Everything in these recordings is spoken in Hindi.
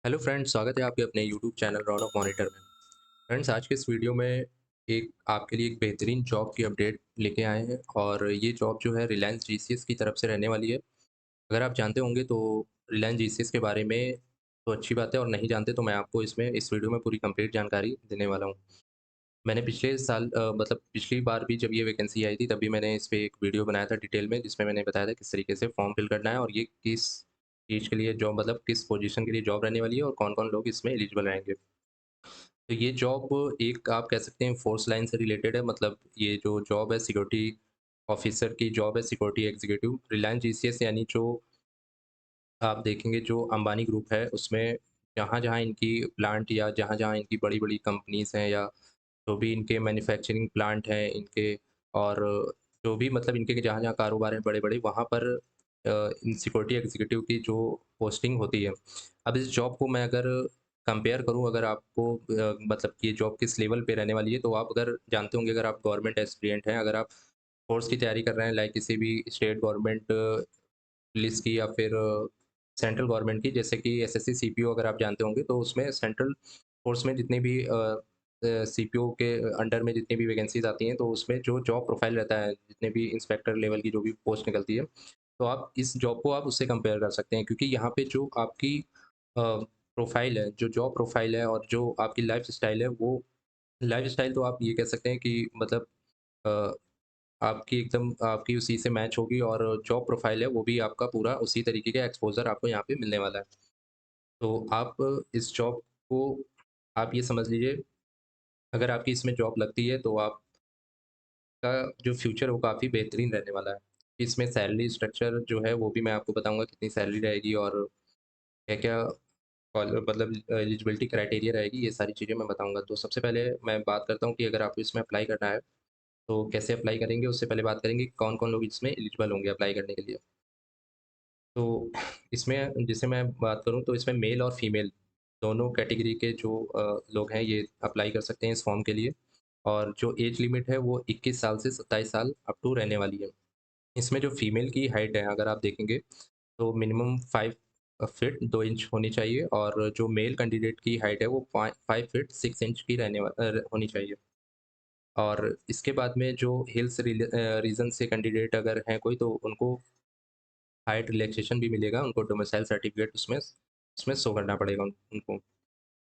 हेलो फ्रेंड्स, स्वागत है आपके अपने यूट्यूब चैनल रौनक मॉनिटर में। फ्रेंड्स, आज के इस वीडियो में एक आपके लिए एक बेहतरीन जॉब की अपडेट लेके आए हैं और ये जॉब जो है रिलायंस जीसीएस की तरफ से रहने वाली है। अगर आप जानते होंगे तो रिलायंस जीसीएस के बारे में तो अच्छी बात है, और नहीं जानते तो मैं आपको इसमें इस वीडियो में पूरी कंप्लीट जानकारी देने वाला हूँ। मैंने पिछले साल मतलब पिछली बार भी जब ये वैकेंसी आई थी तब भी मैंने इस पे एक वीडियो बनाया था डिटेल में, जिसमें मैंने बताया था किस तरीके से फॉर्म फिल करना है और ये किस चीज़ के लिए जॉब, मतलब किस पोजीशन के लिए जॉब रहने वाली है और कौन-कौन लोग इसमें एलिजिबल रहेंगे। तो ये जॉब एक आप कह सकते हैं फोर्स लाइन से रिलेटेड है, मतलब ये जो जॉब है सिक्योरिटी ऑफिसर की जॉब है, सिक्योरिटी एग्जीक्यूटिव रिलायंस जीसीएस, यानी जो आप देखेंगे जो अंबानी ग्रुप है उसमें जहाँ-जहाँ इनकी प्लांट या जहाँ-जहाँ इनकी बड़ी-बड़ी कंपनीज़ हैं, या जो भी इनके मैन्युफैक्चरिंग प्लांट हैं इनके, और जो भी मतलब इनके जहाँ-जहाँ कारोबार हैं बड़े-बड़े, वहाँ पर इन सिक्योरिटी एग्जीक्यूटिव की जो पोस्टिंग होती है। अब इस जॉब को मैं अगर कंपेयर करूँ, अगर आपको मतलब कि ये जॉब किस लेवल पे रहने वाली है, तो आप अगर जानते होंगे, अगर आप गवर्नमेंट एस्पिरेंट हैं, अगर आप कोर्स की तैयारी कर रहे हैं, लाइक किसी भी स्टेट गवर्नमेंट पुलिस की या फिर सेंट्रल गवर्नमेंट की, जैसे कि एसएससी सीपीओ अगर आप जानते होंगे, तो उसमें सेंट्रल फोर्स में जितनी भी सीपीओ के अंडर में जितनी भी वैकेंसीज आती हैं, तो उसमें जो जॉब प्रोफाइल रहता है, जितने भी इंस्पेक्टर लेवल की जो भी पोस्ट निकलती है, तो आप इस जॉब को आप उससे कंपेयर कर सकते हैं, क्योंकि यहाँ पे जो आपकी प्रोफाइल है, जो जॉब प्रोफाइल है और जो आपकी लाइफ स्टाइल है, वो लाइफ स्टाइल तो आप ये कह सकते हैं कि मतलब अ, आपकी एकदम आपकी उसी से मैच होगी, और जॉब प्रोफाइल है वो भी आपका पूरा उसी तरीके का एक्सपोज़र आपको यहाँ पे मिलने वाला है। तो आप इस जॉब को आप ये समझ लीजिए, अगर आपकी इसमें जॉब लगती है तो आपका जो फ्यूचर है वो काफ़ी बेहतरीन रहने वाला है। इसमें सैलरी स्ट्रक्चर जो है वो भी मैं आपको बताऊँगा, कितनी सैलरी रहेगी और क्या-क्या मतलब एलिजिबिलिटी क्राइटेरिया रहेगी, ये सारी चीज़ें मैं बताऊँगा। तो सबसे पहले मैं बात करता हूँ कि अगर आपको इसमें अप्लाई करना है, तो कैसे अप्लाई करेंगे, उससे पहले बात करेंगे कौन-कौन लोग इसमें एलिजिबल होंगे अप्लाई करने के लिए। तो इसमें जैसे मैं बात करूँ तो इसमें मेल और फीमेल दोनों कैटेगरी के जो लोग हैं ये अप्लाई कर सकते हैं इस फॉर्म के लिए, और जो एज लिमिट है वो 21 साल से 27 साल अप टू रहने वाली है। इसमें जो फीमेल की हाइट है अगर आप देखेंगे, तो मिनिमम 5 फीट 2 इंच होनी चाहिए, और जो मेल कैंडिडेट की हाइट है वो 5 फीट 6 इंच की होनी चाहिए। और इसके बाद में जो रीजन से कैंडिडेट अगर हैं कोई, तो उनको हाइट रिलैक्सेशन भी मिलेगा, उनको डोमिसाइल सर्टिफ़िकेट उसमें उसमें शो करना पड़ेगा उनको।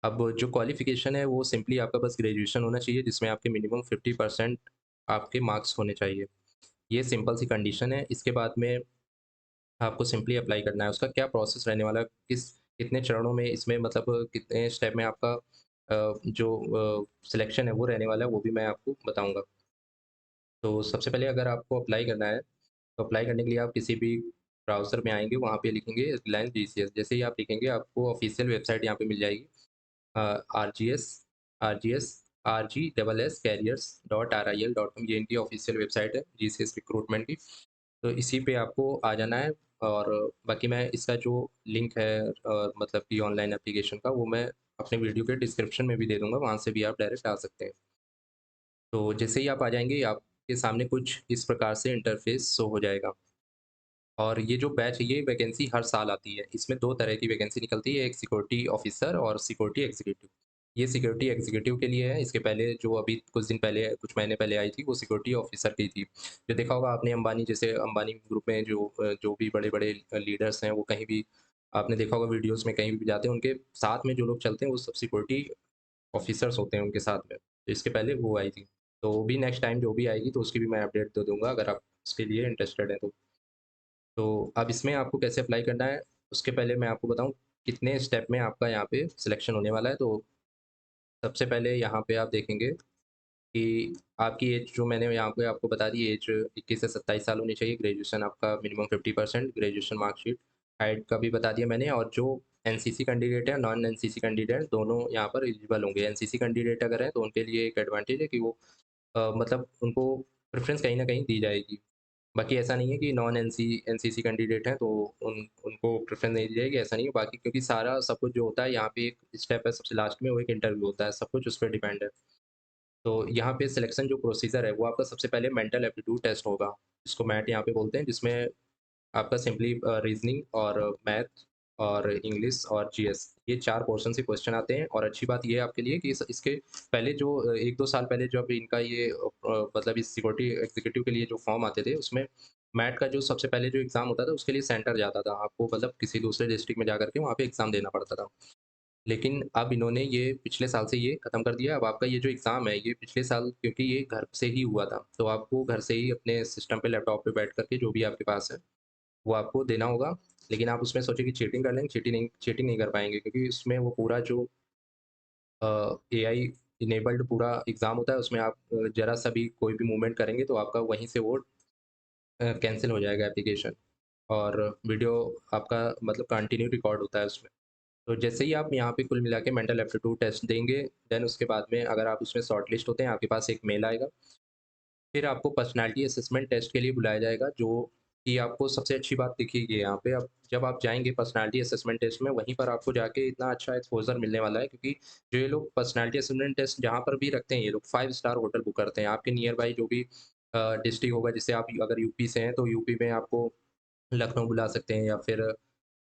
अब जो क्वालिफ़िकेशन है वो सिंपली आपका बस ग्रेजुएशन होना चाहिए, जिसमें आपके मिनिमम 50% आपके मार्क्स होने चाहिए। ये सिंपल सी कंडीशन है। इसके बाद में आपको सिंपली अप्लाई करना है। उसका क्या प्रोसेस रहने वाला है, कितने चरणों में इसमें, मतलब कितने स्टेप में आपका जो सिलेक्शन है वो रहने वाला है, वो भी मैं आपको बताऊँगा। तो सबसे पहले अगर आपको अप्लाई करना है, तो अप्लाई करने के लिए आप किसी भी ब्राउज़र में आएँगे, वहाँ पे लिखेंगे रिलायंस जीसीएस। जैसे ही आप लिखेंगे आपको ऑफ़िशियल वेबसाइट यहाँ पे मिल जाएगी। आरजीएस आरजीएस आरजीएस कैरियर्स.rin.com, ये इनकी ऑफ़िशियल वेबसाइट है जीसीएस रिक्रूटमेंट की। तो इसी पे आपको आ जाना है, और बाकी मैं इसका जो लिंक है मतलब कि ऑनलाइन एप्लीकेशन का, वो मैं अपने वीडियो के डिस्क्रिप्शन में भी दे दूँगा, वहाँ से भी आप डायरेक्ट आ सकते हैं। तो जैसे ही आप आ जाएँगे, आपके सामने कुछ इस प्रकार से इंटरफ़ेस शो हो जाएगा। और ये जो बैच है, ये वैकेंसी हर साल आती है। इसमें 2 तरह की वैकेंसी निकलती है, एक सिक्योरिटी ऑफ़िसर और सिक्योरिटी एग्ज़ीक्यूटिव। ये सिक्योरिटी एग्ज़ीक्यूटिव के लिए है, इसके पहले जो अभी कुछ दिन पहले, कुछ महीने पहले आई थी, वो सिक्योरिटी ऑफ़िसर की थी। जो देखा होगा आपने अंबानी, जैसे अंबानी ग्रुप में जो भी बड़े-बड़े लीडर्स हैं, वो कहीं भी आपने देखा होगा वीडियोज़ में, कहीं भी जाते हैं, उनके साथ में जो लोग चलते हैं, वो सब सिक्योरिटी ऑफ़िसर्स होते हैं उनके साथ में। तो इसके पहले वो आई थी। तो वो भी नेक्स्ट टाइम जो भी आएगी, तो उसकी भी मैं अपडेट दे दूँगा, अगर आप उसके लिए इंटरेस्टेड हैं तो। तो अब इसमें आपको कैसे अप्लाई करना है, उसके पहले मैं आपको बताऊँ कितने स्टेप में आपका यहाँ पे सिलेक्शन होने वाला है। तो सबसे पहले यहाँ पे आप देखेंगे कि आपकी एज जो मैंने यहाँ पे आपको बता दी, एज 21 से 27 साल होनी चाहिए, ग्रेजुएशन आपका मिनिमम 50% ग्रेजुएशन मार्कशीट, हाइट का भी बता दिया मैंने, और जो एनसीसी कैंडिडेट है, नॉन एनसीसी कैंडिडेट दोनों यहाँ पर एलिजिबल होंगे। एनसीसी कैंडिडेट अगर हैं, तो उनके लिए एक एडवांटेज है कि वो मतलब उनको प्रेफ़रेंस कहीं न कहीं दी जाएगी। बाकी ऐसा नहीं है कि नॉन एनसीसी कैंडिडेट हैं तो उनको प्रेफ़रेंस नहीं दी जाएगी, ऐसा नहीं है। बाकी क्योंकि सारा सब कुछ जो होता है यहाँ पे, एक स्टेप है सबसे लास्ट में, वो एक इंटरव्यू होता है, सब कुछ उस पे डिपेंड है। तो यहाँ पे सिलेक्शन जो प्रोसीजर है, वो आपका सबसे पहले मेंटल एप्टीट्यूड टेस्ट होगा, जिसको मैट यहाँ पे बोलते हैं, जिसमें आपका सिंपली रीज़निंग और मैथ और इंग्लिश और जीएस, ये 4 पोर्शन से क्वेश्चन आते हैं। और अच्छी बात ये है आपके लिए कि इसके पहले जो 1-2 साल पहले जब इनका ये मतलब इस सिक्योरिटी एग्जीक्यूटिव के लिए जो फॉर्म आते थे, उसमें मैट का जो सबसे पहले जो एग्ज़ाम होता था उसके लिए सेंटर जाता था। आपको मतलब किसी दूसरे डिस्ट्रिक्ट में जाकर के वहाँ पे एग्ज़ाम देना पड़ता था। लेकिन अब इन्होंने ये पिछले साल से ये खत्म कर दिया। अब आपका ये जो एग्ज़ाम है, ये पिछले साल क्योंकि ये घर से ही हुआ था, तो आपको घर से ही अपने सिस्टम पे, लैपटॉप पे बैठ कर के जो भी आपके पास है, वो आपको देना होगा। लेकिन आप उसमें सोचिए कि चीटिंग कर लेंगे, चीटिंग नहीं कर पाएँगे, क्योंकि उसमें वो पूरा जो एआई इनेबल्ड पूरा एग्ज़ाम होता है, उसमें आप ज़रा-सा भी कोई भी मूवमेंट करेंगे तो आपका वहीं से वो कैंसल हो जाएगा एप्लीकेशन। और वीडियो आपका मतलब कंटिन्यू रिकॉर्ड होता है उसमें। तो जैसे ही आप यहाँ पे कुल मिला के मेंटल एप्टीट्यूड टेस्ट देंगे, देन उसके बाद में अगर आप उसमें शॉर्टलिस्ट होते हैं, आपके पास एक मेल आएगा। फिर आपको पर्सनैलिटी असेसमेंट टेस्ट के लिए बुलाया जाएगा, जो कि आपको सबसे अच्छी बात दिखेगी यहाँ पे। अब जब आप जाएँगे पर्सनैलिटी असेसमेंट टेस्ट में, वहीं पर आपको जाके इतना अच्छा एक्सपोज़र मिलने वाला है, क्योंकि जो ये लोग पर्सनैलिटी असेसमेंट टेस्ट जहाँ पर भी रखते हैं, ये लोग 5 स्टार होटल बुक करते हैं। आपके नियर बाय जो भी डिस्ट्रिक्ट होगा, जैसे आप अगर यूपी से हैं, तो यूपी में आपको लखनऊ बुला सकते हैं, या फिर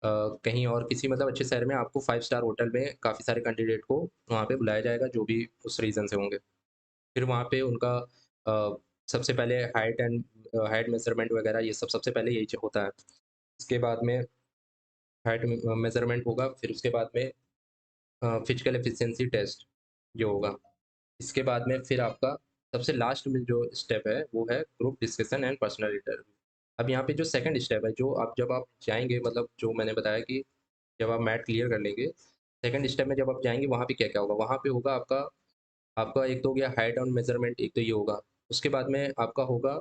कहीं और किसी मतलब अच्छे शहर में आपको 5 स्टार होटल में काफ़ी सारे कैंडिडेट को वहाँ पे बुलाया जाएगा, जो भी उस रीज़न से होंगे। फिर वहाँ पे उनका सबसे पहले हाइट मेज़रमेंट वगैरह ये सब सबसे पहले यही होता है। इसके बाद में हाइट मेज़रमेंट होगा, फिर उसके बाद में फिज़िकल एफिशिएंसी टेस्ट जो होगा। इसके बाद में फिर आपका सबसे लास्ट में जो स्टेप है, वो है group discussion and personal interview. अब यहाँ पे जो सेकंड स्टेप है, जो आप जब आप जाएँगे, मतलब जो मैंने बताया कि जब आप मैट क्लियर कर लेंगे, सेकंड स्टेप में जब आप जाएँगे, वहाँ पे क्या-क्या होगा? वहाँ पे होगा आपका आपका एक तो हो गया हाइट और मेज़रमेंट, एक तो ये होगा। उसके बाद में आपका होगा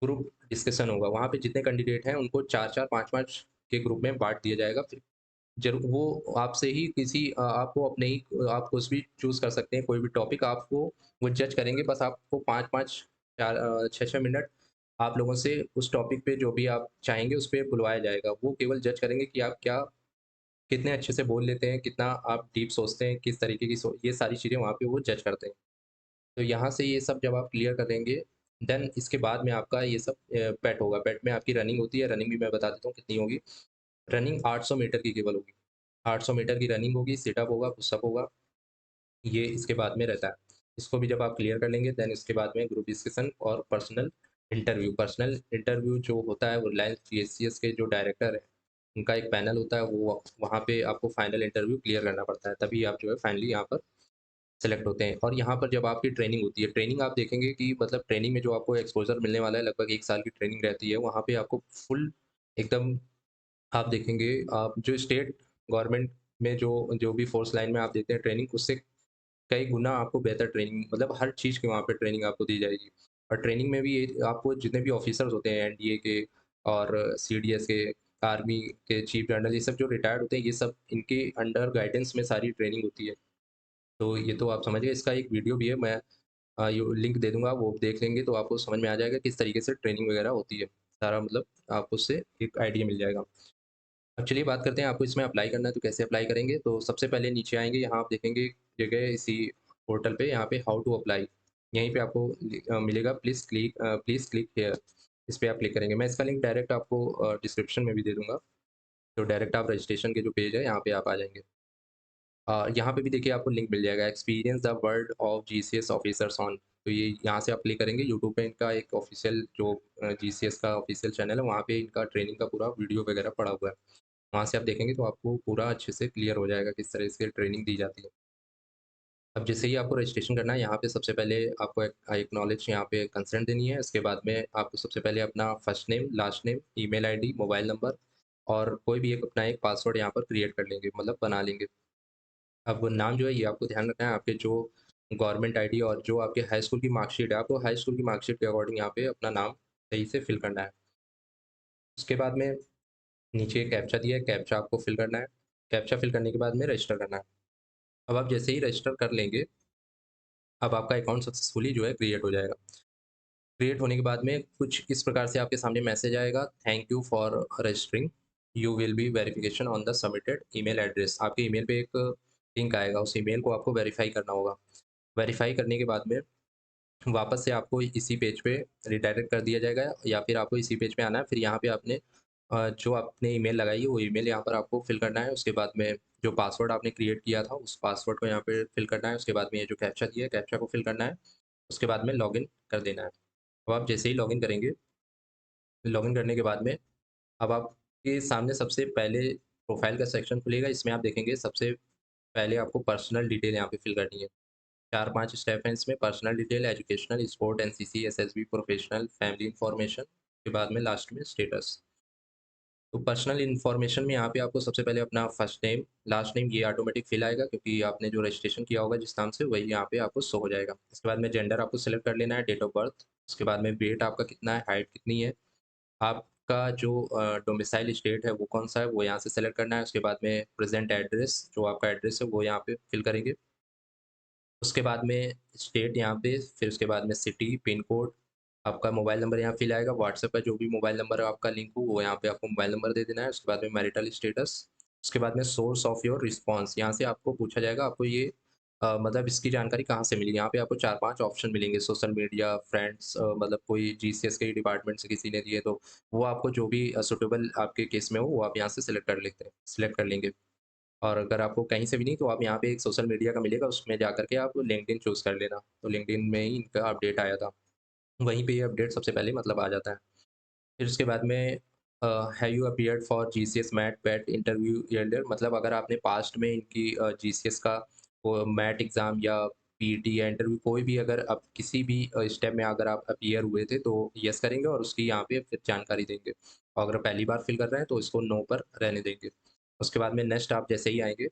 ग्रुप डिस्कशन होगा। वहाँ पे जितने कैंडिडेट हैं उनको 4-4 5-5 के ग्रुप में बाँट दिया जाएगा। फिर वो आपसे ही आपको अपने ही आप कुछ भी चूज़ कर सकते हैं, कोई भी टॉपिक आपको वो जज करेंगे। बस आपको 5-5 6-6 मिनट आप लोगों से उस टॉपिक पे जो भी आप चाहेंगे उस पे बुलवाया जाएगा। वो केवल जज करेंगे कि आप कितने अच्छे से बोल लेते हैं, कितना आप डीप सोचते हैं, किस तरीके की ये सारी चीज़ें वहाँ पे वो जज करते हैं। तो यहाँ से ये सब जब आप क्लियर कर लेंगे, देन इसके बाद में आपका ये सब पेट होगा। पेट में आपकी रनिंग होती है, रनिंग भी मैं बता देता हूँ कितनी होगी। रनिंग 800 मीटर की केवल होगी। 800 मीटर की रनिंग होगी, सिटअप होगा, पुशअप होगा, ये इसके बाद में रहता है। इसको भी जब आप क्लियर कर लेंगे, देन इसके बाद में ग्रुप डिस्कशन और पर्सनल इंटरव्यू। पर्सनल इंटरव्यू जो होता है, वो रिलायंस जीएससीएस के जो डायरेक्टर हैं, उनका एक पैनल होता है, वो वहाँ पे आपको फाइनल इंटरव्यू क्लियर करना पड़ता है, तभी आप जो है फाइनली यहाँ पर सेलेक्ट होते हैं। और यहाँ पर जब आपकी ट्रेनिंग होती है, ट्रेनिंग आप देखेंगे कि मतलब ट्रेनिंग में जो आपको एक्सपोज़र मिलने वाला है, लगभग 1 साल की ट्रेनिंग रहती है। वहाँ पे आपको फुल एकदम आप देखेंगे, आप जो स्टेट गवर्नमेंट में जो जो भी फ़ोर्स लाइन में आप देते हैं ट्रेनिंग, उससे कई गुना आपको बेहतर ट्रेनिंग, मतलब हर चीज़ की वहाँ पे ट्रेनिंग आपको दी जाएगी। और ट्रेनिंग में भी ये आपको जितने भी ऑफ़िसर्स होते हैं एनडीए के और सीडीएस के, आर्मी के चीफ जनरल, ये सब जो रिटायर्ड होते हैं, ये सब इनके अंडर गाइडेंस में सारी ट्रेनिंग होती है। तो ये तो आप समझ गए, इसका एक वीडियो भी है, मैं यू लिंक दे दूँगा, वो देख लेंगे तो आपको समझ में आ जाएगा किस तरीके से ट्रेनिंग वगैरह होती है। सारा मतलब आपको उससे एक आइडिया मिल जाएगा। अब चलिए बात करते हैं, आपको इसमें अप्लाई करना है तो कैसे अप्लाई करेंगे? तो सबसे पहले नीचे आएँगे, यहाँ आप देखेंगे एक जगह है इसी पोर्टल पे, यहाँ पे हाउ टू अप्लाई, यहीं पे आपको मिलेगा, प्लीज़ क्लिक हियर, इस पे आप क्लिक करेंगे। मैं इसका लिंक डायरेक्ट आपको डिस्क्रिप्शन में भी दे दूँगा। तो डायरेक्ट आप रजिस्ट्रेशन के जो पेज है, यहाँ पे आप आ जाएँगे। यहाँ पे भी देखिए आपको लिंक मिल जाएगा, experience the world of GCS officers on, तो ये यहाँ से आप क्लिक करेंगे, यूट्यूब पे इनका एक ऑफ़िशियल जो जीसीएस का ऑफ़िशियल चैनल है, वहाँ पे इनका ट्रेनिंग का पूरा वीडियो वगैरह पड़ा हुआ है। वहाँ से आप देखेंगे तो आपको पूरा अच्छे से क्लियर हो जाएगा किस तरह से ट्रेनिंग दी जाती है। अब जैसे ही आपको रजिस्ट्रेशन करना है, यहाँ पे सबसे पहले आपको एक्नॉलेज यहाँ पे कंसेंट देनी है। इसके बाद में आपको सबसे पहले अपना first name, last name, email ID, mobile number और कोई भी एक अपना एक पासवर्ड यहाँ पर क्रिएट कर लेंगे, मतलब बना लेंगे। अब नाम जो है ये आपको ध्यान रखना है, आपके जो गवर्नमेंट आईडी और जो आपके हाई स्कूल की मार्कशीट है, आपको हाई स्कूल की मार्कशीट के अकॉर्डिंग यहाँ पे अपना नाम सही से फिल करना है। उसके बाद में नीचे कैप्चा दिया है, कैप्चा आपको फिल करना है। कैप्चा फिल करने के बाद में रजिस्टर करना है। अब आप जैसे ही रजिस्टर कर लेंगे, अब आपका अकाउंट सक्सेसफुली जो है क्रिएट हो जाएगा। क्रिएट होने के बाद में कुछ इस प्रकार से आपके सामने मैसेज आएगा, thank you for registering, you will be verification on the submitted email address. आपके ईमेल पे एक लिंक आएगा, उस ईमेल को आपको वेरीफाई करना होगा। वेरीफाई करने के बाद में वापस से आपको इसी पेज पे रिडायरेक्ट कर दिया जाएगा, या फिर आपको इसी पेज पे आना है। फिर यहाँ पे आपने जो आपने ईमेल लगाई है वो ईमेल यहाँ पर आपको फिल करना है। उसके बाद में जो पासवर्ड आपने क्रिएट किया था उस पासवर्ड को यहाँ पे फिल करना है। उसके बाद में ये जो कैप्चा दिया है कैप्चा को फिल करना है। उसके बाद में लॉगिन कर देना है। अब आप जैसे ही लॉगिन करेंगे, लॉगिन करने के बाद में अब आपके सामने सबसे पहले प्रोफाइल का सेक्शन खुलेगा। इसमें आप देखेंगे सबसे पहले आपको पर्सनल डिटेल यहाँ पे फिल करनी है। 4-5 स्टेप हैं इसमें। Personal detail, educational, sport, NCC, SSB, professional, family information, के बाद में लास्ट में स्टेटस। तो पर्सनल इन्फॉर्मेशन में यहाँ पे आपको सबसे पहले अपना फर्स्ट नेम, लास्ट नेम ये ऑटोमेटिक फिल आएगा क्योंकि आपने जो रजिस्ट्रेशन किया होगा जिस नाम से वही यहाँ पे आपको शो हो जाएगा। इसके बाद में जेंडर आपको सेलेक्ट कर लेना है, डेट ऑफ बर्थ, उसके बाद में वेट आपका कितना है, हाइट कितनी है, आपका जो डोमिसाइल स्टेट है वो कौन-सा है वो यहाँ से सेलेक्ट करना है। उसके बाद में प्रेज़ेंट एड्रेस जो आपका एड्रेस है वो यहाँ पे फिल करेंगे। उसके बाद में स्टेट यहाँ पे, फिर उसके बाद में सिटी, पिन कोड, आपका मोबाइल नंबर यहाँ फिल आएगा। व्हाट्सएप पे जो भी मोबाइल नंबर आपका लिंक हो वो यहाँ पे आपको मोबाइल नंबर दे देना है। उसके बाद में मैरिटल स्टेटस, उसके बाद में सोर्स ऑफ योर रिस्पॉन्स, यहाँ से आपको पूछा जाएगा आपको ये मतलब इसकी जानकारी कहाँ से मिली। यहाँ पे आपको 4-5 ऑप्शन मिलेंगे, सोशल मीडिया, फ्रेंड्स, मतलब कोई जीसीएस के डिपार्टमेंट से किसी ने दिए तो वो आपको जो भी सूटेबल आपके केस में हो वो आप यहाँ से सिलेक्ट कर लेंगे। और अगर आपको कहीं से भी नहीं तो आप यहाँ पे एक सोशल मीडिया का मिलेगा उसमें जाकर के आप लिंक्डइन चूज़ कर लेना। तो लिंक्डइन में ही इनका अपडेट आया था। वहीं पे ये अपडेट सबसे पहले मतलब आ जाता है। फिर उसके बाद में have you appeared for GCS MAT PAT interview earlier, मतलब अगर आपने पास्ट में इनकी जीसीएस का वो मैट एग्ज़ाम या पीटी या इंटरव्यू कोई भी अगर आप किसी भी स्टेप में अगर आप अपीयर हुए थे तो येस करेंगे और उसकी यहाँ पे फिर जानकारी देंगे। और अगर पहली बार फिल कर रहे हैं तो इसको नो पर रहने देंगे। उसके बाद में नेक्स्ट आप जैसे ही आएँगे,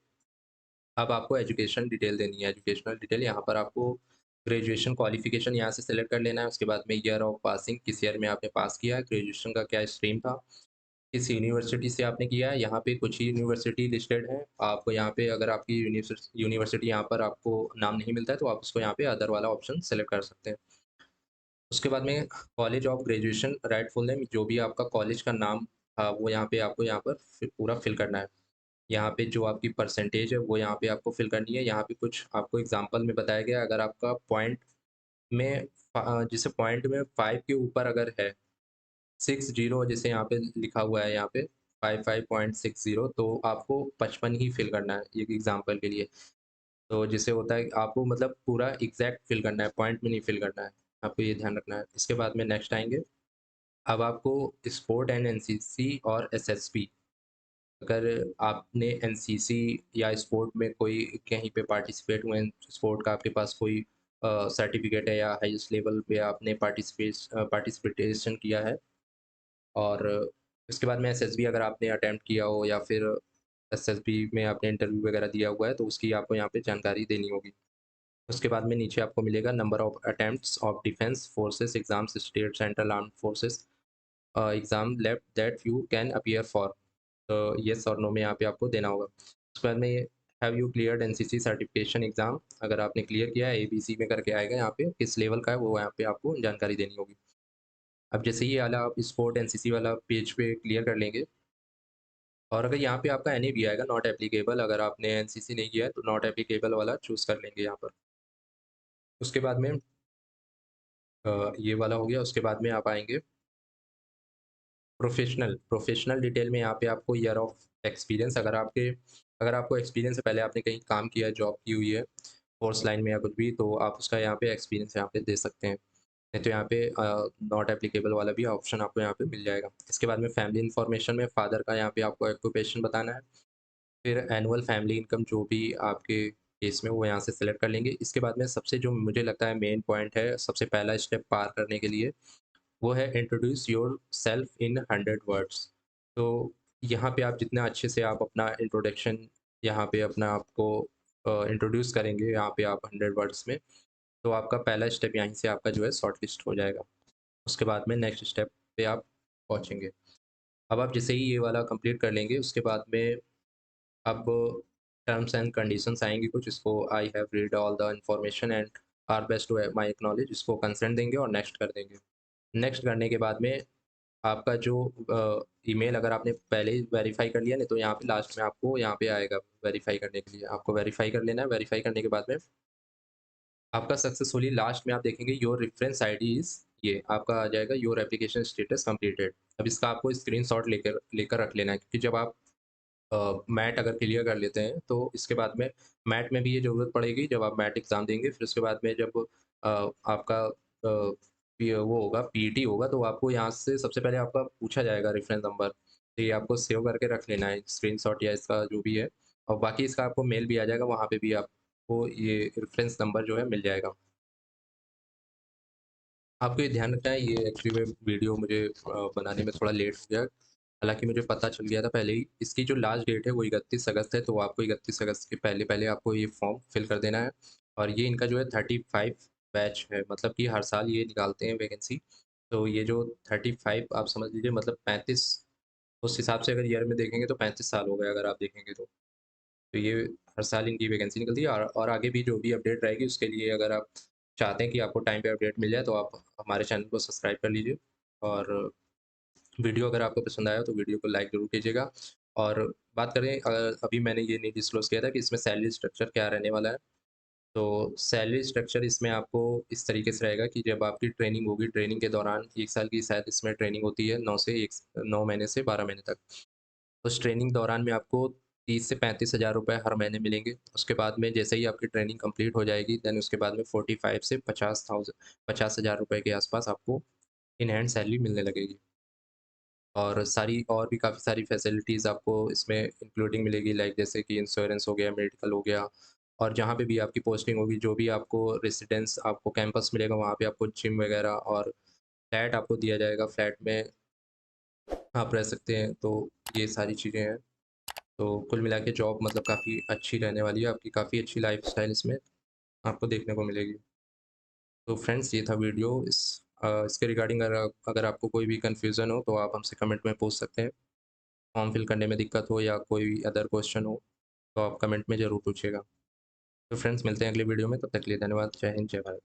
अब आपको एजुकेशन डिटेल देनी है। एजुकेशनल डिटेल यहाँ पर आपको ग्रेजुएशन क्वालिफ़िकेशन यहाँ से सेलेक्ट कर लेना है। उसके बाद में ईयर ऑफ पासिंग, किस ईयर में आपने पास किया है, ग्रेजुएशन का क्या स्ट्रीम था, किस यूनिवर्सिटी से आपने किया है। यहाँ पे कुछ ही यूनिवर्सिटी लिस्टेड हैं। आपको यहाँ पे अगर आपकी यूनिवर्सिटी यहाँ पर आपको नाम नहीं मिलता है तो आप उसको यहाँ पे अदर वाला ऑप्शन सेलेक्ट कर सकते हैं। उसके बाद में college of graduation right full name, जो भी आपका कॉलेज का नाम था वो यहाँ पे आपको यहाँ पर पूरा फिल करना है। यहाँ पे जो आपकी परसेंटेज है वो यहाँ पे आपको फिल करनी है। यहाँ पे कुछ आपको एग्जांपल में बताया गया है, अगर आपका पॉइंट में जैसे पॉइंट में 5 के ऊपर अगर है 60, जैसे यहाँ पे लिखा हुआ है यहाँ पे 55.60, तो आपको 55 ही फिल करना है एक एग्जांपल के लिए। तो जिससे होता है कि आपको मतलब पूरा एग्जैक्ट फिल करना है, पॉइंट में नहीं फिल करना है। आपको ये ध्यान रखना है। इसके बाद में नेक्स्ट आएँगे। अब आपको स्पोर्ट एंड एनसीसी और एसएसबी, अगर आपने एनसीसी या स्पोर्ट में कोई कहीं पे पार्टिसिपेट हुए हैं, स्पोर्ट का आपके पास कोई सर्टिफिकेट है या हाईएस्ट लेवल पे आपने पार्टिसिपेशन किया है, और इसके बाद में एसएसबी अगर आपने अटेम्प्ट किया हो या फिर एसएसबी में आपने इंटरव्यू वगैरह दिया हुआ है तो उसकी आपको यहाँ पे जानकारी देनी होगी। उसके बाद में नीचे आपको मिलेगा number of attempts of defence forces exams state central armed forces exam left that you can appear for, yes और नो में यहाँ पे आपको देना होगा। उसके बाद में have you cleared NCC certification exam, अगर आपने क्लियर किया है एबीसी में करके आएगा यहाँ पे, किस लेवल का है वो यहाँ पे आपको जानकारी देनी होगी। अब जैसे ही ये वाला आप स्पोर्ट एनसीसी वाला पेज पे क्लियर कर लेंगे, और अगर यहाँ पे आपका एनए भी आएगा नॉट एप्लीकेबल, अगर आपने एनसीसी नहीं किया है तो नॉट एप्लीकेबल वाला चूज़ कर लेंगे यहाँ पर। उसके बाद में ये वाला हो गया। उसके बाद में आप आएँगे प्रोफ़ेशनल डिटेल में, यहाँ पे आपको ईयर ऑफ एक्सपीरियंस, अगर आपको एक्सपीरियंस है, पहले आपने कहीं काम किया है, जॉब की हुई है, फोर्स लाइन में या कुछ भी, तो आप उसका यहाँ पे एक्सपीरियंस यहाँ पे दे सकते हैं। नहीं तो यहाँ पे नॉट एप्लीकेबल वाला भी ऑप्शन आपको यहाँ पे मिल जाएगा। इसके बाद में फैमिली इन्फॉर्मेशन में फादर का यहाँ पे आपको ऑक्यूपेशन बताना है। फिर एनुअल फैमिली इनकम जो भी आपके केस में वो यहाँ से सेलेक्ट कर लेंगे। इसके बाद में सबसे जो मुझे लगता है मेन पॉइंट है, सबसे पहला स्टेप पार करने के लिए, वो है introduce your self in 100 words. तो यहाँ पे आप जितना अच्छे से आप अपना इंट्रोडक्शन यहाँ पे अपना आपको इंट्रोड्यूस करेंगे यहाँ पे आप 100 वर्ड्स में, तो आपका पहला स्टेप यहीं से आपका जो है शॉर्ट लिस्ट हो जाएगा। उसके बाद में नेक्स्ट स्टेप पे आप पहुँचेंगे। अब आप जैसे ही ये वाला कंप्लीट कर लेंगे उसके बाद में अब टर्म्स एंड कंडीशंस आएँगी कुछ, इसको I have read all the information and are best to my acknowledge, इसको कंसेंट देंगे और नेक्स्ट कर देंगे। नेक्स्ट करने के बाद में आपका जो ईमेल अगर आपने पहले ही वेरीफ़ाई कर लिया नहीं तो यहाँ पे लास्ट में आपको यहाँ पे आएगा वेरीफ़ाई करने के लिए, आपको वेरीफ़ाई कर लेना है। वेरीफ़ाई करने के बाद में आपका सक्सेसफुली लास्ट में आप देखेंगे योर रेफरेंस आईडी इज़, ये आपका आ जाएगा योर एप्लीकेशन स्टेटस कंप्लीटेड। अब इसका आपको स्क्रीनशॉट लेकर लेकर रख लेना है, क्योंकि जब आप मैट अगर क्लियर कर लेते हैं तो इसके बाद में मैट में भी ये ज़रूरत पड़ेगी। जब आप मैट एग्ज़ाम देंगे फिर उसके बाद में जब आपका वो होगा पीईटी होगा, तो आपको यहाँ से सबसे पहले आपका पूछा जाएगा रेफ़रेंस नंबर। तो ये आपको सेव करके रख लेना है स्क्रीनशॉट या इसका जो भी है, और बाकी इसका आपको मेल भी आ जाएगा, वहाँ पे भी आपको ये रेफ़रेंस नंबर जो है मिल जाएगा। आपको ये ध्यान रखना है, ये एक्चुअली में वीडियो मुझे बनाने में थोड़ा लेट हो गया। हालाँकि मुझे पता चल गया था पहले ही। इसकी जो लास्ट डेट है वो 31 अगस्त है, तो आपको 31 अगस्त के पहले-पहले आपको ये फॉर्म फिल कर देना है। और ये इनका जो है 35 बैच है, मतलब कि हर साल ये निकालते हैं वैकेंसी। तो ये जो 35 आप समझ लीजिए, मतलब 35, उस हिसाब से अगर ईयर में देखेंगे तो 35 साल हो गए अगर आप देखेंगे तो। तो ये हर साल इनकी वैकेंसी निकलती है, और आगे भी जो भी अपडेट रहेगी उसके लिए अगर आप चाहते हैं कि आपको टाइम पे अपडेट मिल जाए, तो आप हमारे चैनल को सब्सक्राइब कर लीजिए। और वीडियो अगर आपको पसंद आया तो वीडियो को लाइक ज़रूर कीजिएगा। और बात करें, अभी मैंने ये नहीं डिस्क्लोज़ किया था कि इसमें सैलरी स्ट्रक्चर क्या रहने वाला है। तो सैलरी स्ट्रक्चर इसमें आपको इस तरीके से रहेगा कि जब आपकी ट्रेनिंग होगी, ट्रेनिंग के दौरान 1 साल की शायद इसमें ट्रेनिंग होती है, 9 महीने से 12 महीने तक। उस ट्रेनिंग दौरान में आपको 30 से 35,000 रुपए हर महीने मिलेंगे। उसके बाद में जैसे ही आपकी ट्रेनिंग कंप्लीट हो जाएगी, देन उसके बाद में 45 से 50,000 रुपए के आसपास आपको इन हैंड सैलरी मिलने लगेगी। और सारी और भी काफ़ी सारी फैसिलिटीज़ आपको इसमें इंक्लूडिंग मिलेगी, लाइक जैसे कि इंश्योरेंस हो गया, मेडिकल हो गया, और जहाँ पे भी आपकी पोस्टिंग होगी, जो भी आपको रेज़िडेंस आपको कैंपस मिलेगा, वहाँ पे आपको जिम वगैरह और फ्लैट आपको दिया जाएगा, फ्लैट में आप रह सकते हैं। तो ये सारी चीज़ें हैं। तो कुल मिला के जॉब मतलब काफ़ी अच्छी रहने वाली है, आपकी काफ़ी अच्छी लाइफ़स्टाइल इसमें आपको देखने को मिलेगी। तो फ्रेंड्स, ये था वीडियो। इसके रिगार्डिंग अगर अगर आपको कोई भी कन्फ्यूज़न हो तो आप हमसे कमेंट में पूछ सकते हैं। फॉर्म फिल करने में दिक्कत हो या कोई अदर क्वेश्चन हो तो आप कमेंट में ज़रूर पूछिएगा। तो फ्रेंड्स, मिलते हैं अगली वीडियो में, तब तक के लिए धन्यवाद। जय हिंद, जय भारत।